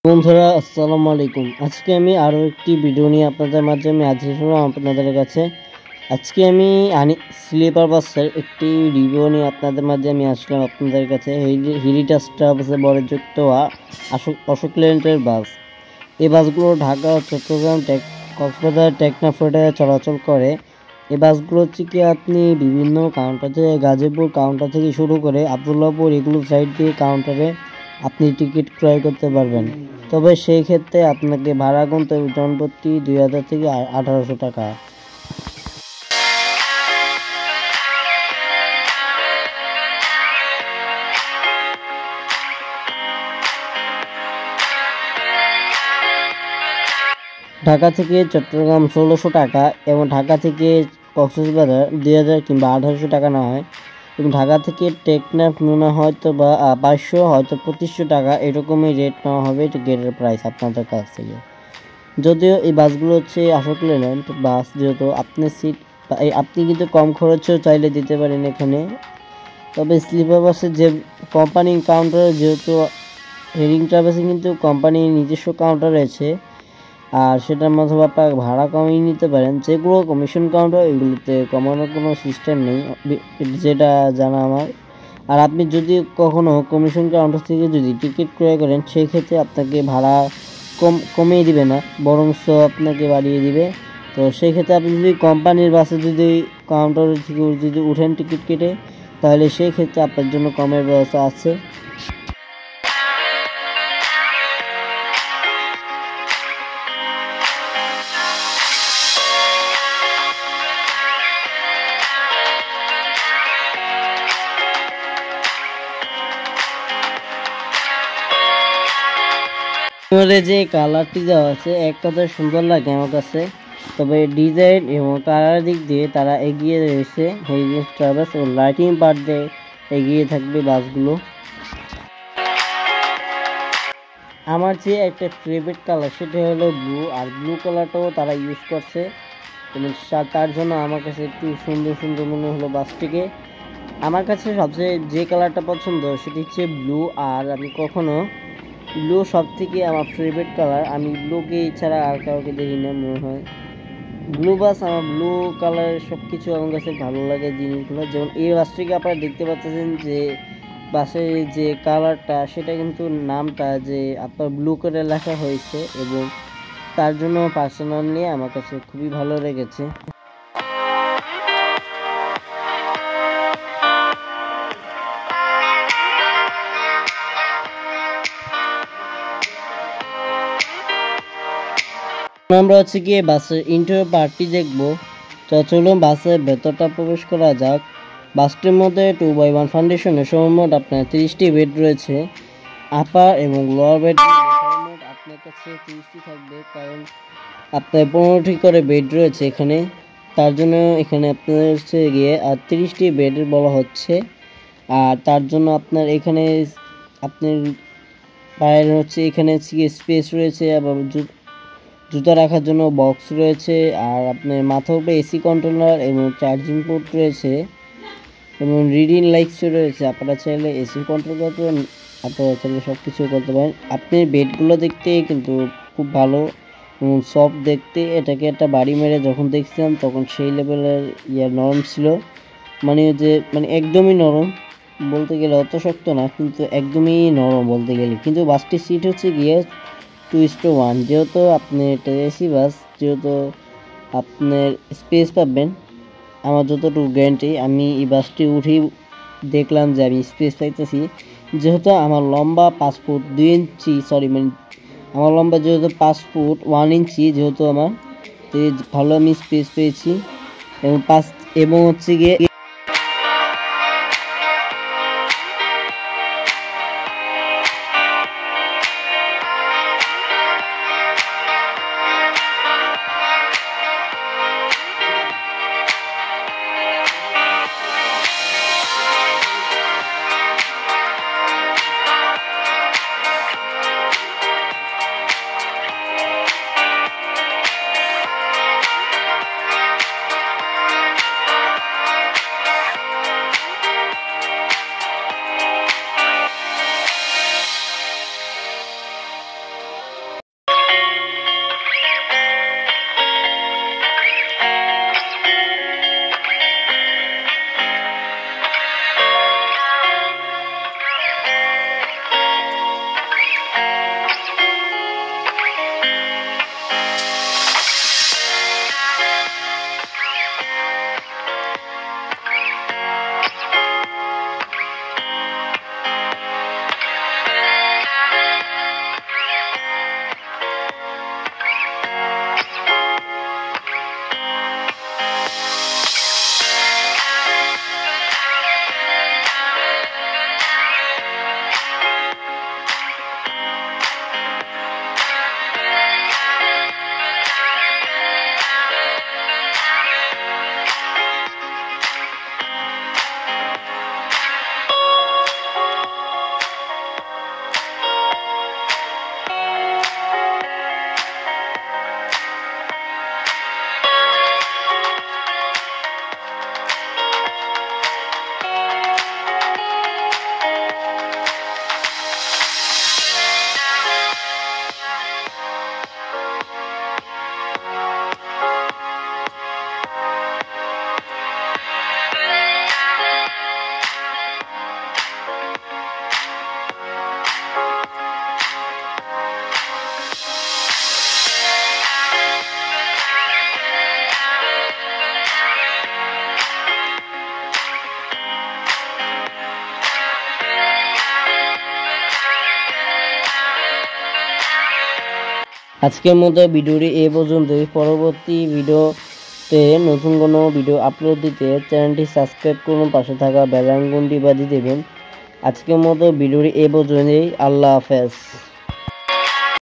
বন্ধুরা আসসালামু আলাইকুম। আজকে আমি আরও একটি ভিডিও নিয়ে আপনাদের মাঝে আমি হাজির হলাম আপনাদের কাছে। আজকে আমি স্লিপার বাসের একটি রিভিউ নিয়ে আপনাদের মাঝে আমি আসলাম আপনাদের কাছে। হেরিটেজ ট্রাভেলসে বরাদ্দযুক্ত অশোক লেল্যান্ডের বাস। এই বাসগুলো ঢাকা, চট্টগ্রাম, কক্সবাজার, টেকনাফে চলাচল করে। এই বাসগুলো হচ্ছে কি আপনি বিভিন্ন কাউন্টার থেকে গাজীপুর কাউন্টার থেকে শুরু করে আবদুল্লাহপুর এগুলো সাইড দিয়ে কাউন্টারে আপনি টিকিট ক্রয় করতে পারবেন। তবে সেই ক্ষেত্রে আপনাকে ভাড়া গুনতে হবে জনপ্রতি 2000 থেকে 1800 টাকা। ঢাকা থেকে চট্টগ্রাম 1600 টাকা এবং ঢাকা থেকে কক্সবাজার 2000 কিংবা 1800 টাকা না হয়, এবং ঢাকা থেকে টেকনাফ নেওয়া হয়তো বা 500 হয়তো 2500 টাকা এরকমই রেট নেওয়া হবে টিকিটের প্রাইস আপনাদের কাছ থেকে। যদিও এই বাসগুলো হচ্ছে অশোক লেল্যান্ড বাস, যেহেতু আপনার সিট আপনি কিন্তু কম খরচেও চাইলে দিতে পারেন এখানে। তবে স্লিপার বাসের যে কোম্পানি কাউন্টারে, যেহেতু হেরিং ট্রাভেলসে কিন্তু কোম্পানির নিজস্ব কাউন্টার রয়েছে, আর সেটার মাধ্যমে আপনার ভাড়া কমিয়ে নিতে পারেন। যেগুলো কমিশন কাউন্টার এগুলোতে কমানোর কোনো সিস্টেম নেই, যেটা জানা আমার। আর আপনি যদি কখনও কমিশন কাউন্টার থেকে যদি টিকিট ক্রয় করেন, সেই ক্ষেত্রে আপনাকে ভাড়া কমিয়ে দিবে না, বরঞ্চ আপনাকে বাড়িয়ে দিবে। তো সেই ক্ষেত্রে আপনি যদি কোম্পানির বাসে যদি কাউন্টার থেকে যদি উঠেন টিকিট কেটে, তাহলে সেই ক্ষেত্রে আপনার জন্য কমের ব্যবস্থা আছে। যে কালারটি দেওয়া আছে এক কথায় সুন্দর লাগে আমার কাছে। তবে ডিজাইন এবং কালার দিক দিয়ে তারা এগিয়ে রয়েছে হেরিটেজ ট্রাভেলস, ও লাইটিং পার্ট দিয়ে এগিয়ে থাকবে বাসগুলো। আমার যে একটা ফেভারিট কালার সেটা হলো ব্লু, আর ব্লু কালারটাও তারা ইউজ করছে, এবং তার জন্য আমার কাছে একটু সুন্দর সুন্দর মনে হলো বাসটিকে। আমার কাছে সবচেয়ে যে কালারটা পছন্দ সেটি হচ্ছে ব্লু, আর আমি কখনো ব্লু সব থেকে আমার ফেভারিট কালার। আমি ব্লুকে ছাড়া আর কাউকে দেখি না মনে হয়। ব্লু বাস আমার ব্লু কালারের সব কিছু আমার কাছে ভালো লাগে জিনিসগুলো। যেমন এই বাসটিকে আপনারা দেখতে পাচ্ছেন যে বাসের যে কালারটা সেটা কিন্তু নামটা যে আপনার ব্লু করে লেখা হয়েছে, এবং তার জন্য পার্সোনালি আমার কাছে খুবই ভালো লেগেছে। আমরা হচ্ছে গিয়ে বাসের ইন্টেরিয়র পার্টটি দেখবো। তো চলুন বাসের ভেতরটা প্রবেশ করা যাক। বাসটির মধ্যে 2x1 ফাউন্ডেশনের সর্বমোট আপনার 30টি বেড রয়েছে। আপার এবং লোয়ার বেড সর্বমোট আপনার কাছে 30টি থাকবে, কারণ আপনার 15টি করে বেড রয়েছে এখানে। তার জন্য এখানে আপনার হচ্ছে গিয়ে 30টি বেড বলা হচ্ছে। আর তার জন্য আপনার এখানে আপনার পায়ের হচ্ছে এখানে স্পেস রয়েছে, আবার জুতা রাখার জন্য বক্স রয়েছে, আর আপনার মাথার উপরে এসি কন্ট্রোলার এবং চার্জিং পোর্ট রয়েছে, এবং রিডিং লাইটস রয়েছে। আপনারা চাইলে এসি কন্ট্রোল করতে পারেন, আপনারা চাইলে সব কিছু করতে পারেন। আপনি বেডগুলো দেখতে কিন্তু খুব ভালো এবং সফট দেখতে। এটাকে একটা বাড়ি মেরে যখন দেখছিলাম তখন সেই লেভেলের নরম ছিল, মানে একদমই নরম বলতে গেলে, অত শক্ত না কিন্তু একদমই নরম বলতে গেলে। কিন্তু বাসটির সিট হচ্ছে গিয়ে 2:1, যেহেতু আপনি এটা এসি বাস, যেহেতু আপনার স্পেস পাবেন। আমার যতটুকু গ্যারান্টি, আমি এই বাসটি উঠেই দেখলাম যে আমি স্পেস পাইতেছি, যেহেতু আমার লম্বা 5 ফুট 2 ইঞ্চি, আমার লম্বা যেহেতু 5 ফুট 1 ইঞ্চি, যেহেতু আমার ভালো আমি স্পেস পেয়েছি। এবং হচ্ছে গিয়ে আজকের মতো ভিডিওটি এই পর্যন্তই। পরবর্তী ভিডিওতে নতুন কোনো ভিডিও আপলোড দিতে চ্যানেলটি সাবস্ক্রাইব করুন, পাশে থাকা বেল আইকনটি বাজিয়ে দেবেন। আজকের মতো ভিডিওটি এই পর্যন্তই। আল্লাহ হাফেজ।